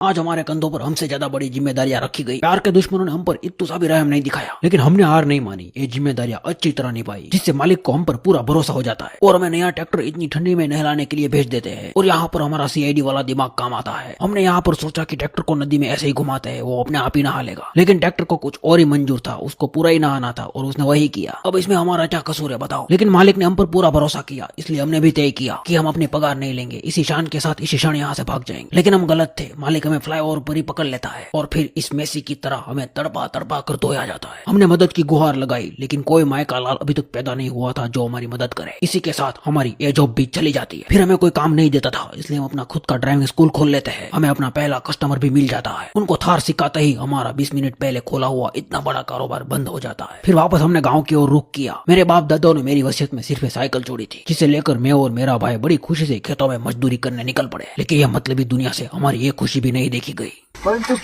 आज हमारे कंधों पर हमसे ज्यादा बड़ी जिम्मेदारियां रखी गई। प्यार के दुश्मनों ने हम पर इतना सा भी रहम नहीं दिखाया, लेकिन हमने हार नहीं मानी। ये जिम्मेदारियां अच्छी तरह निभाई, जिससे मालिक को हम पर पूरा भरोसा हो जाता है और हमें नया ट्रैक्टर इतनी ठंडी में नहलाने के लिए भेज देते हैं। और यहाँ पर हमारा सीआईडी वाला दिमाग काम आता है। हमने यहाँ पर सोचा कि ट्रैक्टर को नदी में ऐसे ही घुमाते हैं, वो अपने आप ही नहा लेगा, लेकिन ट्रैक्टर को कुछ और ही मंजूर था, उसको पूरा ही नहाना था और उसने वही किया। अब इसमें हमारा क्या कसूर है बताओ? लेकिन मालिक ने हम पर पूरा भरोसा किया, इसलिए हमने भी तय किया कि हम अपनी पगार नहीं लेंगे। इसी शान के साथ इसी क्षण यहाँ से भाग जाएंगे। लेकिन हम गलत थे। मालिक हमें फ्लाईओवर पर ही पकड़ लेता है और फिर इस मेसी की तरह हमें तड़पा तड़पा कर धोया जाता है। हमने मदद की गुहार लगाई, लेकिन कोई माय का लाल अभी तक पैदा नहीं हुआ था जो हमारी मदद करे। इसी के साथ हमारी ये जॉब भी चली जाती है। फिर हमें कोई काम नहीं देता था, इसलिए हम अपना खुद का ड्राइविंग स्कूल खोल लेते हैं। हमें अपना पहला कस्टमर भी मिल जाता है। उनको थार सिखाते ही हमारा 20 मिनट पहले खोला हुआ इतना बड़ा कारोबार बंद हो जाता है। फिर वापस हमने गाँव की ओर रुख किया। मेरे बाप दादाओं ने मेरी वसीयत में सिर्फ साइकिल छोड़ी थी, जिसे लेकर मैं और मेरा भाई बड़ी खुशी से खेतों में मजदूरी करने निकल पड़े। लेकिन यह मतलबी दुनिया से हमारी ये खुशी भी नहीं देखी गई। परंतु